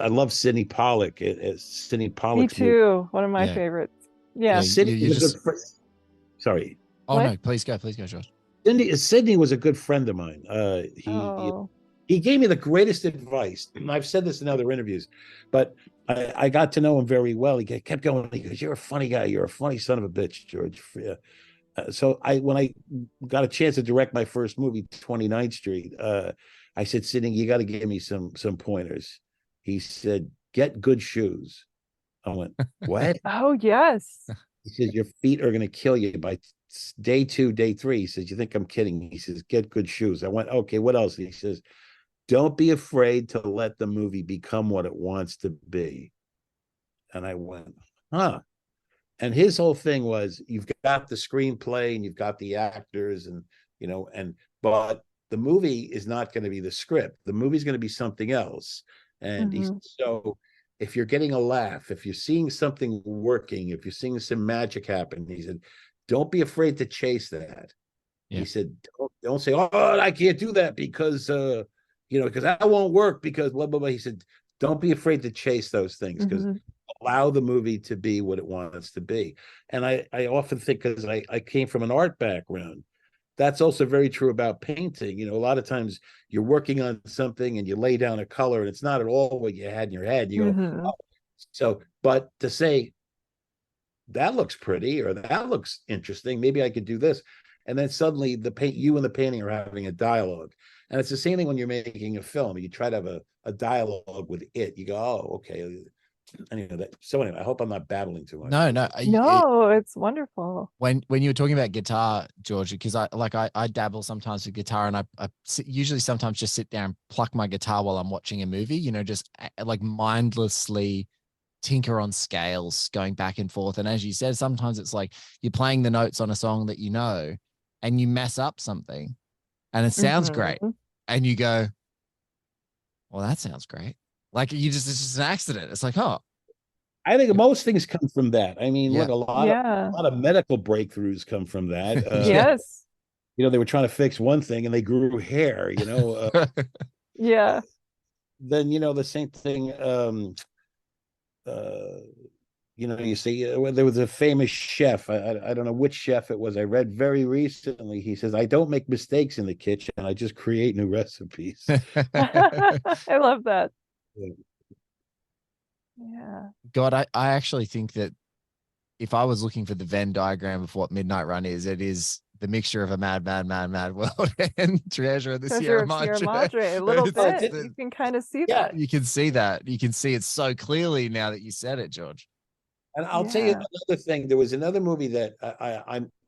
love Sidney Pollack. Sidney Me Pollack's too. One of my Yeah. favorites. Yeah, Yeah. Sidney you was a just. good friend. Sorry, Oh What? no, please go, George. Sidney was a good friend of mine. Oh. He gave me the greatest advice. I've said this in other interviews, but I got to know him very well. He kept going. He goes, "You're a funny guy. You're a funny son of a bitch, George." So when I got a chance to direct my first movie, 29th Street, I said, "Sidney, you got to give me some pointers." He said, "Get good shoes." I went, "What?" Oh, yes. He says, "Your feet are going to kill you by day 2, day 3." He says, "You think I'm kidding?" He says, "Get good shoes." I went, "Okay, what else?" He says, "Don't be afraid to let the movie become what it wants to be." And I went, huh. And his whole thing was, you've got the screenplay and you've got the actors, and but the movie is not going to be the script. The movie's going to be something else. And Mm-hmm. so if you're getting a laugh, if you're seeing something working, if you're seeing some magic happen, he said, don't be afraid to chase that. Yeah. He said, don't say, "Oh, I can't do that because because that won't work because blah blah blah." He said, don't be afraid to chase those things, because Mm-hmm. allow the movie to be what it wants to be. And I often think, because I came from an art background, that's also very true about painting. A lot of times you're working on something and you lay down a color and it's not at all what you had in your head. You go, Mm-hmm. oh. So, but to say, that looks pretty, or that looks interesting, maybe I could do this. And then suddenly you and the painting are having a dialogue. And it's the same thing when you're making a film. You try to have a dialogue with it. You go, oh, okay. Anyway, I hope I'm not babbling too much. No. No, it's wonderful. When you were talking about guitar, George, because I dabble sometimes with guitar, and I usually sometimes just sit down and pluck my guitar while I'm watching a movie, just like mindlessly tinker on scales, going back and forth. And as you said, sometimes it's like you're playing the notes on a song that and you mess up something and it sounds great, and you go, well, that sounds great. Like it's just an accident. It's like, oh, I think most things come from that. I mean, Yeah. look, a lot of medical breakthroughs come from that. Yes. They were trying to fix one thing and they grew hair. Yeah. Then the same thing. You see, there was a famous chef. I don't know which chef it was. I read very recently. He says, "I don't make mistakes in the kitchen. I just create new recipes." I love that. Yeah. Yeah. God, I actually think that if I was looking for the Venn diagram of what Midnight Run is, it is the mixture of a mad, mad, mad, mad world and Treasure of the Sierra Madre. A little bit. It's- You can kind of see Yeah. that. You can see that. You can see it so clearly now that you said it, George. And I'll tell you another thing. There was another movie that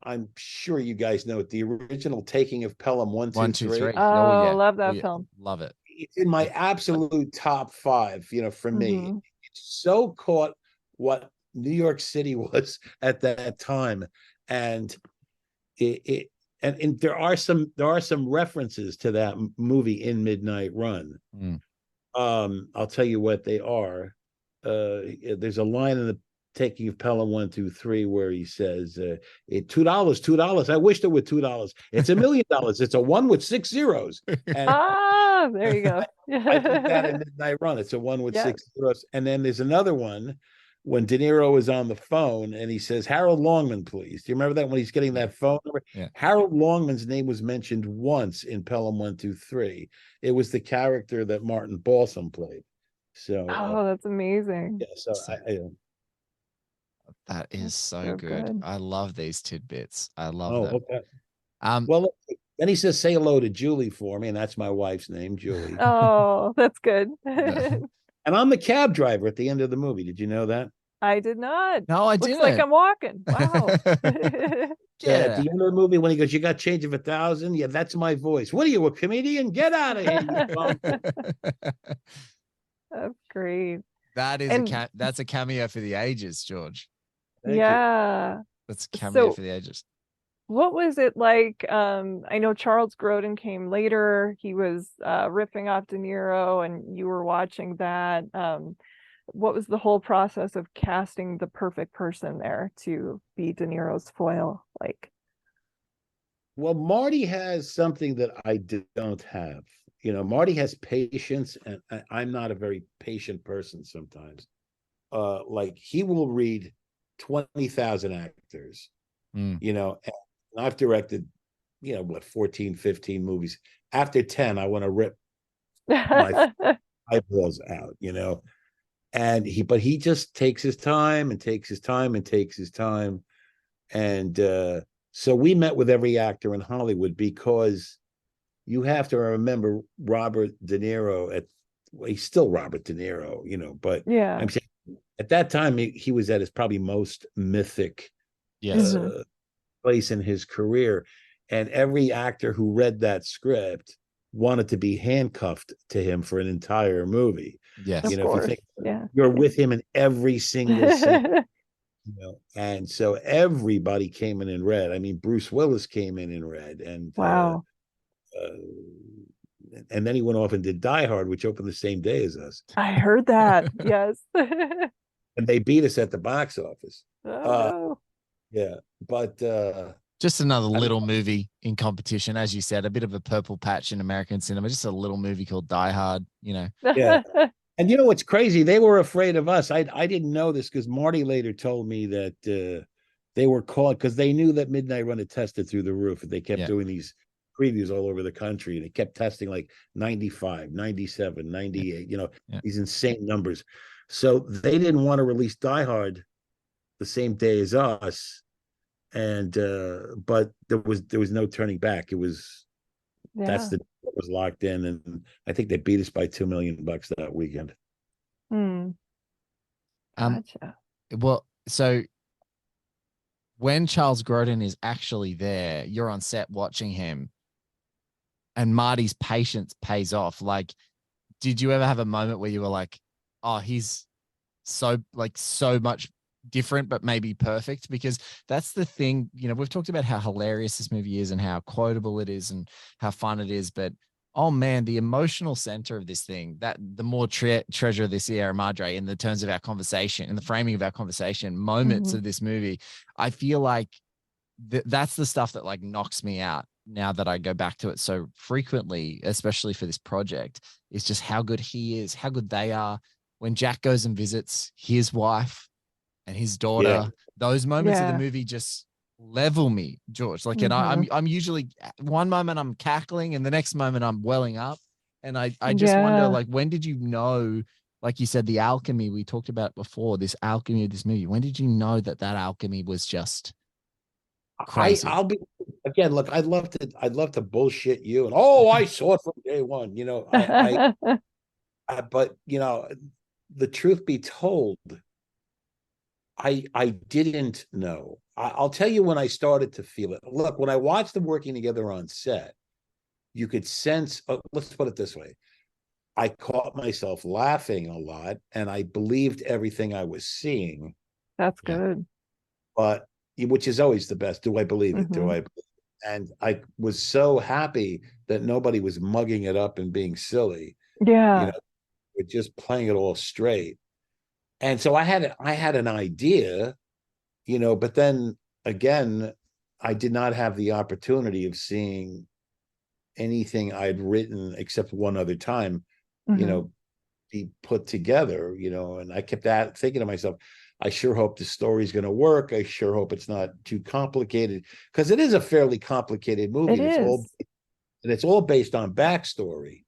I'm sure you guys know it. The original Taking of Pelham 1, 2, 3. Oh, yeah. love that film. Love it. It's in my absolute top 5. For me, it so caught what New York City was at that time, and it and there are some references to that movie in Midnight Run. I'll tell you what they are. There's a line in the Taking of Pelham 1, 2, 3 where he says, $2. I wish there were $2. It's $1 million. It's a 1 with 6 zeros. And there you go. I put that in Midnight Run. It's a 1 with 6 zeros. And then there's another one when De Niro is on the phone and he says, Harold Longman, please. Do you remember that when he's getting that phone number? Yeah. Harold Longman's name was mentioned once in Pelham 1, 2, 3. It was the character that Martin Balsam played. So that's amazing. Yeah, so that is so good. I love these tidbits. I love them. Okay. Well, then he says, say hello to Julie for me, and that's my wife's name, Julie. Oh, that's good. And I'm the cab driver at the end of the movie. Did you know that? I did not. No, I didn't. Looks like I'm walking. Wow. At the end of the movie, when he goes, you got change of 1,000? Yeah, that's my voice. What are you, a comedian? Get out of here. That's great. That is that's a cameo for the ages, George. Thank you. That's a cameo for the ages. What was it like? I know Charles Grodin came later. He was ripping off De Niro, and you were watching that. What was the whole process of casting the perfect person there to be De Niro's foil like? Well, Marty has something that I don't have. You know, Marty has patience, and I'm not a very patient person sometimes. Like, he will read 20,000 actors, you know, and I've directed, 14, 15 movies. After 10, I want to rip my eyeballs out, and he just takes his time and takes his time and takes his time. And so we met with every actor in Hollywood, because you have to remember Robert De Niro he's still Robert De Niro, but yeah, I'm saying at that time he was at his probably most mythic place in his career. And every actor who read that script wanted to be handcuffed to him for an entire movie. Yes. If you think you're with him in every single scene. And so everybody came in and read. I mean, Bruce Willis came in and read, and wow. And then he went off and did Die Hard, which opened the same day as us. I heard that. Yes. And they beat us at the box office. No. Yeah, but just another little movie in competition, as you said, a bit of a purple patch in American cinema. Just a little movie called Die Hard. Yeah. And what's crazy? They were afraid of us. I didn't know this, because Marty later told me that they were called, because they knew that Midnight Run had tested through the roof. They kept doing these previews all over the country. They kept testing like 95, 97, 98, these insane numbers. So they didn't want to release Die Hard the same day as us. And but there was no turning back. It was it was locked in, and I think they beat us by $2 million that weekend. Gotcha. Well, so when Charles Grodin is actually there, you're on set watching him, and Marty's patience pays off. Like, did you ever have a moment where you were like, oh, he's so much different, but maybe perfect? Because that's the thing, we've talked about how hilarious this movie is and how quotable it is and how fun it is, but oh man, the emotional center of this thing, that the more treasure of the Sierra Madre in the terms of our conversation, in the framing of our conversation, moments of this movie, I feel like that's the stuff that like knocks me out now that I go back to it so frequently, especially for this project, is just how good he is, how good they are. When Jack goes and visits his wife and his daughter, those moments of the movie just level me, George. Like, and I'm usually, one moment I'm cackling and the next moment I'm welling up. And I just wonder, like, when did you know, like you said, the alchemy, we talked about before, this alchemy of this movie, when did you know that alchemy was just crazy? I'll be, again, look, I'd love to bullshit you and I saw it from day one, but the truth be told, I didn't know. I'll tell you when I started to feel it. Look, when I watched them working together on set, you could sense, let's put it this way. I caught myself laughing a lot, and I believed everything I was seeing. That's good. But, which is always the best. Do I believe it? Do I? And I was so happy that nobody was mugging it up and being silly. Yeah. With just playing it all straight. And so I had an idea, but then again, I did not have the opportunity of seeing anything I'd written except one other time, be put together, and I kept thinking to myself, I sure hope the story's going to work. I sure hope it's not too complicated, because it is a fairly complicated movie. It is. It's all based on backstory.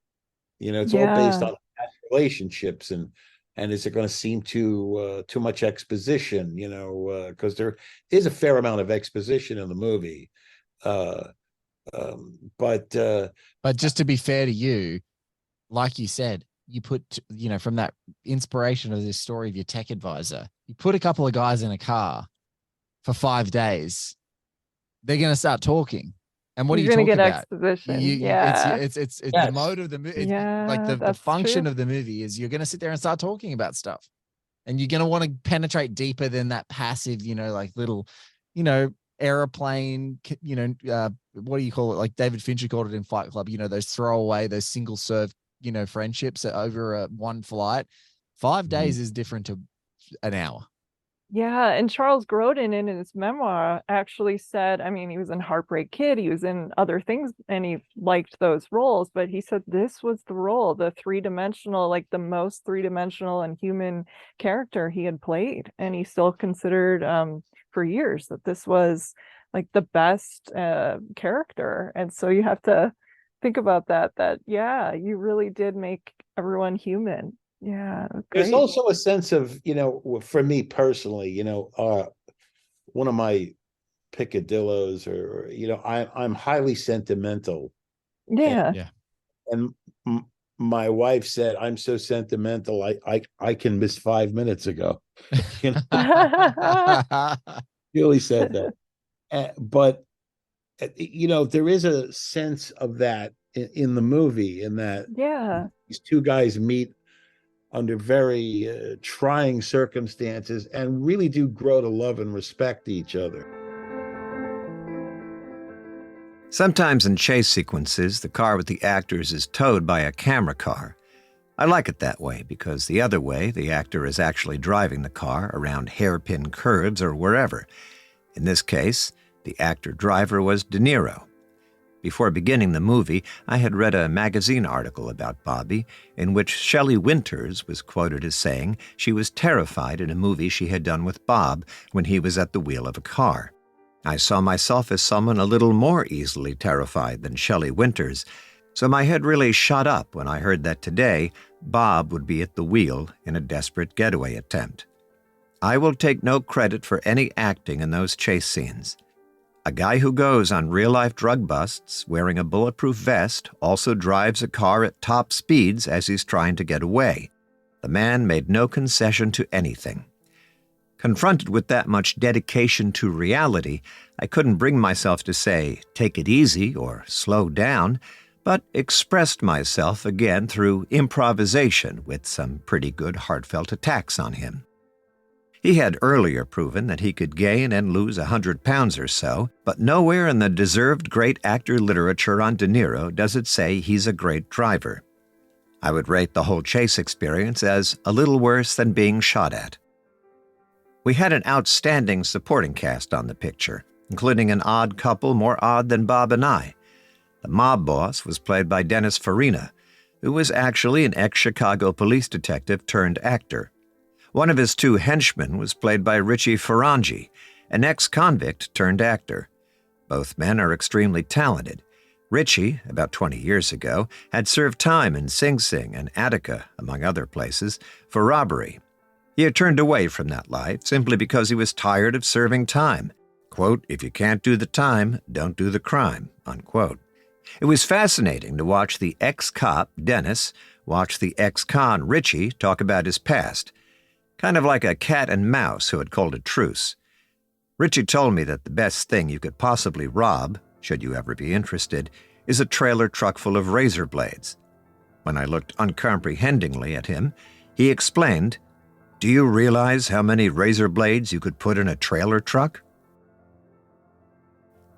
It's all based on past relationships, and is it going to seem too much exposition? Because there is a fair amount of exposition in the movie. But just to be fair to you, like you said, you put, from that inspiration of this story of your tech advisor, you put a couple of guys in a car for 5 days, they're going to start talking. And what are you talking about? You're going to get exposition. It's the mode of the movie. Like the function of the movie is you're going to sit there and start talking about stuff. And you're going to want to penetrate deeper than that passive, like little, airplane, what do you call it? Like David Fincher called it in Fight Club, those throwaway, those single serve, friendships over one flight. 5 days is different to an hour. Yeah, and Charles Grodin in his memoir actually said, he was in Heartbreak Kid, he was in other things, and he liked those roles, but he said this was the role, the three-dimensional, like the most three-dimensional and human character he had played, and he still considered for years that this was like the best character. And so you have to think about that you really did make everyone human. Yeah. There's also a sense of, for me personally, one of my picadillos I'm highly sentimental. Yeah. And my wife said, I'm so sentimental. I can miss 5 minutes ago. She really said that. But, there is a sense of that in the movie, in that these two guys meet under very trying circumstances and really do grow to love and respect each other. Sometimes in chase sequences, the car with the actors is towed by a camera car. I like it that way because the other way, the actor is actually driving the car around hairpin curves or wherever. In this case, the actor-driver was De Niro. Before beginning the movie, I had read a magazine article about Bobby in which Shelley Winters was quoted as saying she was terrified in a movie she had done with Bob when he was at the wheel of a car. I saw myself as someone a little more easily terrified than Shelley Winters, so my head really shot up when I heard that today Bob would be at the wheel in a desperate getaway attempt. I will take no credit for any acting in those chase scenes. A guy who goes on real-life drug busts wearing a bulletproof vest also drives a car at top speeds as he's trying to get away. The man made no concession to anything. Confronted with that much dedication to reality, I couldn't bring myself to say, take it easy or slow down, but expressed myself again through improvisation with some pretty good heartfelt attacks on him. He had earlier proven that he could gain and lose 100 pounds or so, but nowhere in the deserved great actor literature on De Niro does it say he's a great driver. I would rate the whole chase experience as a little worse than being shot at. We had an outstanding supporting cast on the picture, including an odd couple more odd than Bob and I. The mob boss was played by Dennis Farina, who was actually an ex-Chicago police detective turned actor. One of his two henchmen was played by Richie Ferrangi, an ex-convict turned actor. Both men are extremely talented. Richie, about 20 years ago, had served time in Sing Sing and Attica, among other places, for robbery. He had turned away from that life simply because he was tired of serving time. Quote, if you can't do the time, don't do the crime, unquote. It was fascinating to watch the ex-cop, Dennis, watch the ex-con, Richie, talk about his past. Kind of like a cat and mouse who had called a truce. Richie told me that the best thing you could possibly rob, should you ever be interested, is a trailer truck full of razor blades. When I looked uncomprehendingly at him, he explained, do you realize how many razor blades you could put in a trailer truck?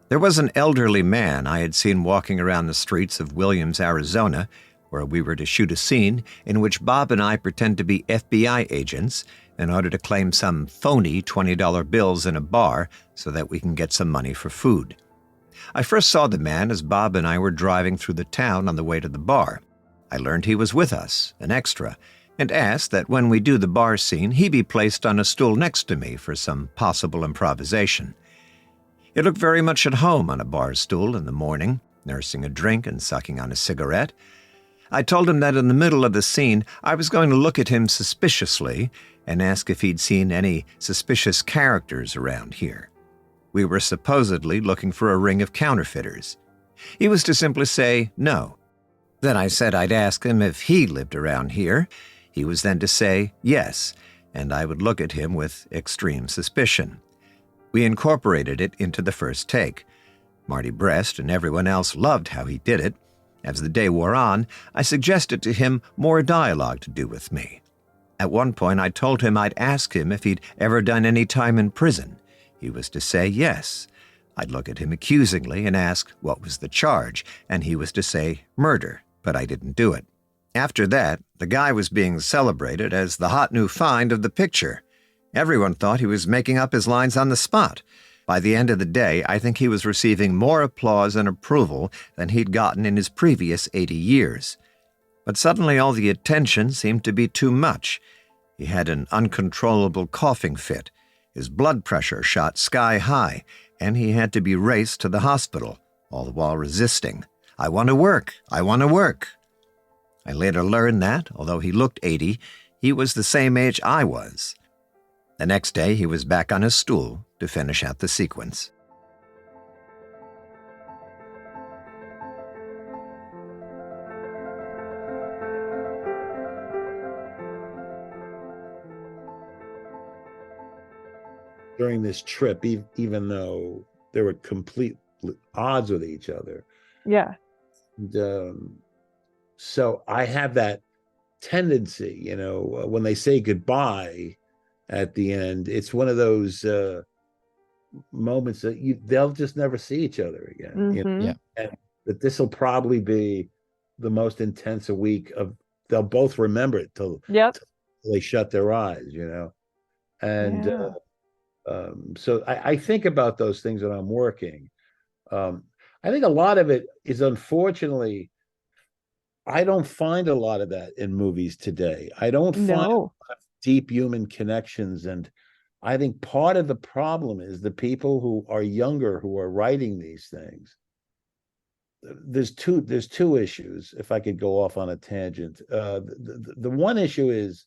There was an elderly man I had seen walking around the streets of Williams, Arizona, where we were to shoot a scene in which Bob and I pretend to be FBI agents in order to claim some phony $20 bills in a bar so that we can get some money for food. I first saw the man as Bob and I were driving through the town on the way to the bar. I learned he was with us, an extra, and asked that when we do the bar scene, he be placed on a stool next to me for some possible improvisation. He looked very much at home on a bar stool in the morning, nursing a drink and sucking on a cigarette. I told him that in the middle of the scene, I was going to look at him suspiciously and ask if he'd seen any suspicious characters around here. We were supposedly looking for a ring of counterfeiters. He was to simply say no. Then I said I'd ask him if he lived around here. He was then to say yes, and I would look at him with extreme suspicion. We incorporated it into the first take. Marty Brest and everyone else loved how he did it. As the day wore on, I suggested to him more dialogue to do with me. At one point, I told him I'd ask him if he'd ever done any time in prison. He was to say yes. I'd look at him accusingly and ask what was the charge, and he was to say murder, but I didn't do it. After that, the guy was being celebrated as the hot new find of the picture. Everyone thought he was making up his lines on the spot. By the end of the day, I think he was receiving more applause and approval than he'd gotten in his previous 80 years. But suddenly all the attention seemed to be too much. He had an uncontrollable coughing fit. His blood pressure shot sky high, and he had to be raced to the hospital, all the while resisting. I want to work. I want to work. I later learned that, although he looked 80, he was the same age I was. The next day, he was back on his stool to finish out the sequence. During this trip, even though they were complete odds with each other. Yeah. And, so I have that tendency, when they say goodbye at the end, it's one of those moments that they'll just never see each other again. Mm-hmm. Yeah. And that this will probably be the most intense a week they'll both remember it till they shut their eyes, And Yeah. So I think about those things when I'm working. I think a lot of it is, unfortunately, I don't find a lot of that in movies today. I don't find a lot of deep human connections. And I think part of the problem is the people who are younger, who are writing these things. There's two issues, if I could go off on a tangent. The one issue is,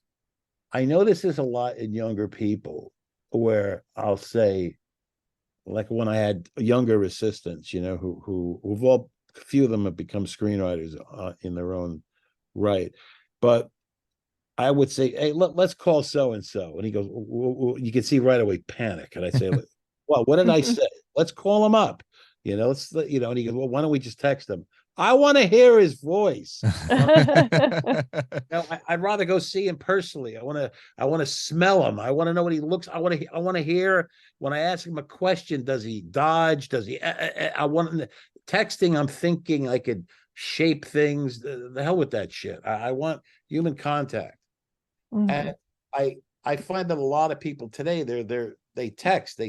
I notice this a lot in younger people, where I'll say, like when I had younger assistants, who've all, a few of them have become screenwriters in their own right. But I would say, hey, let's call so-and-so. And he goes, you can see right away panic. And I say, well, what did I say? Let's call him up. And he goes, well, why don't we just text him? I want to hear his voice. I'd rather go see him personally. I want to smell him. I want to know what he looks. I want to hear when I ask him a question. Does he dodge? Does he? I want texting. I'm thinking I could shape things. The hell with that shit. I want human contact. Mm-hmm. And I find that a lot of people today, they text.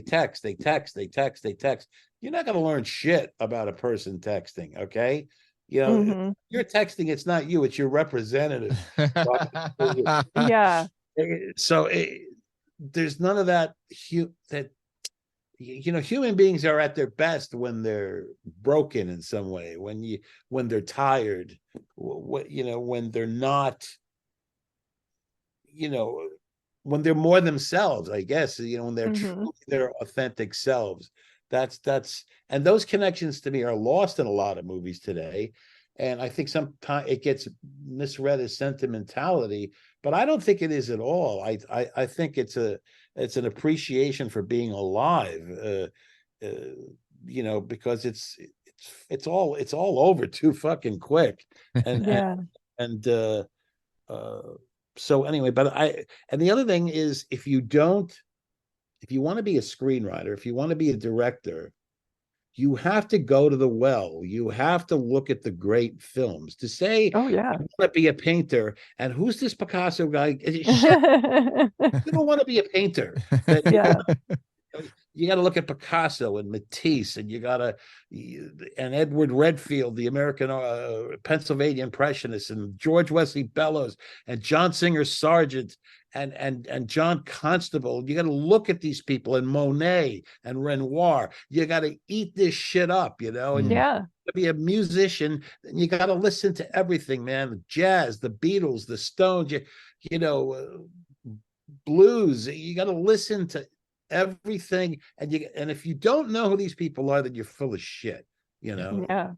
You're not going to learn shit about a person texting, okay? Mm-hmm. You're texting, it's not you, it's your representative. Yeah. So there's none of that. Human beings are at their best when they're broken in some way, when they're tired, when they're not, when they're more themselves, I guess, when they're truly their authentic selves. And those connections to me are lost in a lot of movies today. And I think sometimes it gets misread as sentimentality, but I don't think it is at all. I think it's an appreciation for being alive, because it's all over too fucking quick. And yeah. So anyway, and the other thing is, if you want to be a screenwriter, if you want to be a director, you have to go to the well. You have to look at the great films to say, oh yeah, I want to be a painter. And who's this Picasso guy? You don't want to be a painter. yeah, You got to look at Picasso and Matisse, and and Edward Redfield, the American Pennsylvania Impressionist, and George Wesley Bellows, and John Singer Sargent, and John Constable. You got to look at these people, and Monet and Renoir. You got to eat this shit up, and yeah. to be a musician, you got to listen to everything, man. The jazz, the Beatles, the Stones, blues. You got to listen to everything, and if you don't know who these people are, then you're full of shit. Yeah.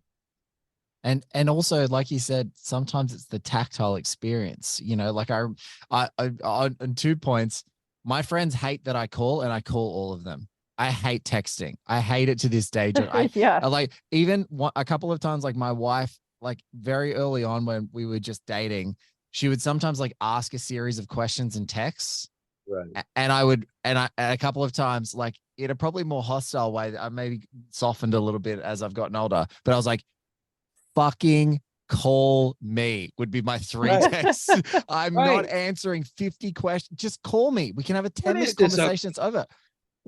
And also, like you said, sometimes it's the tactile experience. Like I on 2 points, my friends hate that I call, and I call all of them. I hate texting. I hate it to this day. Yeah. I like, even a couple of times, like my wife, like very early on when we were just dating, she would sometimes like ask a series of questions and texts. Right. And a couple of times, like in a probably more hostile way, I maybe softened a little bit as I've gotten older, but I was like, fucking call me would be my 3 texts. I'm not answering 50 questions. Just call me. We can have a 10-minute conversation. It's over.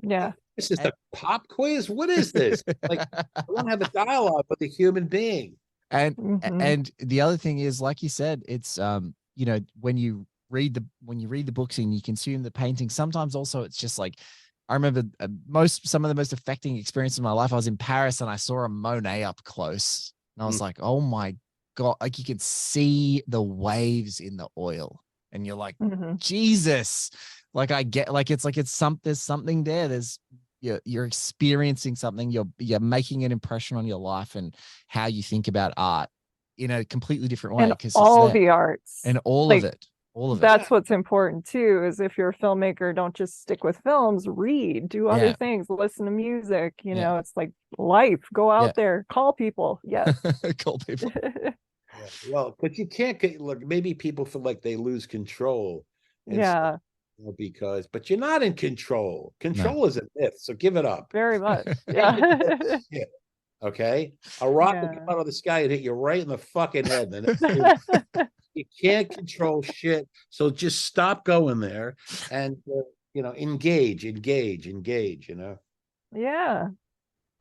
Yeah. This is a pop quiz. What is this? Like, I want to have a dialogue with a human being. And the other thing is, like you said, it's when you read the books and you consume the painting, sometimes also it's just like, I remember some of the most affecting experiences in my life. I was in Paris and I saw a Monet up close, and I was like, oh my God, like you could see the waves in the oil, and you're like, Jesus, like I get, like it's there's something there. You're experiencing something. You're making an impression on your life and how you think about art in a completely different way. And all the arts and all of it. All of it. That's what's important too, is if you're a filmmaker, don't just stick with films, read, do other things, listen to music, it's like life, go out there, call people. Yes. Call people. Well, but you can't look, maybe people feel like they lose control. Yeah. But you're not in control. Control is a myth, so give it up. Very much. Yeah. Okay? A rock will come out of the sky and hit you right in the fucking head. You can't control shit, so just stop going there and engage. Yeah.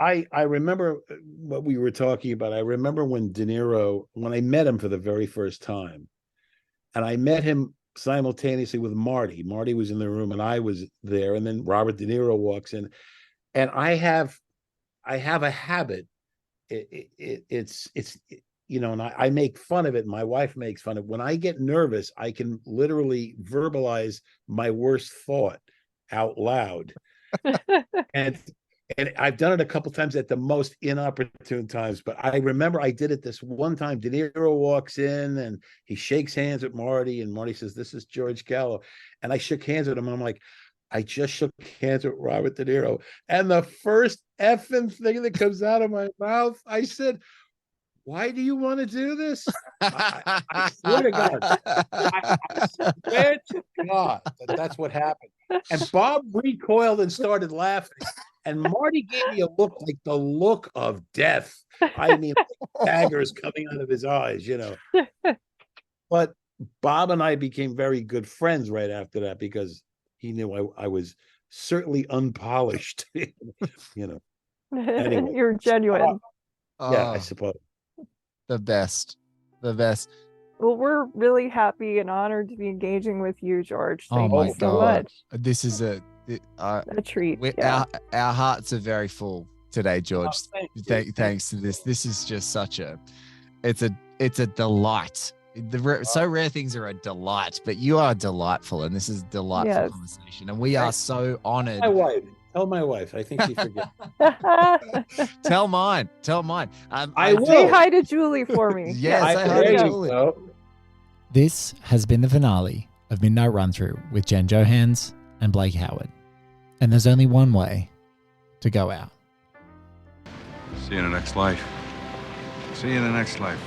I remember what we were talking about. I remember when De Niro, when I met him for the very first time, and I met him simultaneously with Marty. Marty was in the room and I was there, and then Robert De Niro walks in, and I have a habit. And I make fun of it. My wife makes fun of it. When I get nervous, I can literally verbalize my worst thought out loud. and I've done it a couple times at the most inopportune times. But I remember I did it this one time. De Niro walks in and he shakes hands with Marty, and Marty says, "This is George Gallo." And I shook hands with him. I'm like, I just shook hands with Robert De Niro. And the first effing thing that comes out of my mouth, I said, "Why do you want to do this?" I swear to God. I swear to God that's what happened. And Bob recoiled and started laughing. And Marty gave me a look, like the look of death. I mean, like daggers coming out of his eyes, But Bob and I became very good friends right after that, because he knew I was certainly unpolished, Anyway. You're genuine. Yeah, I suppose. The best. Well, we're really happy and honored to be engaging with you, George. Thank my you so God. much. This is a treat. Our hearts are very full today, George. Thanks to this. This is just it's a delight. So rare things are a delight, but you are delightful, and this is a delightful conversation, and we are so honored. Tell my wife. I think she forgets. Tell mine. I will. Say hi to Julie for me. Yes, say hi to Julie. This has been the finale of Midnight Run Through with Jen Johans and Blake Howard. And there's only one way to go out. See you in the next life. See you in the next life.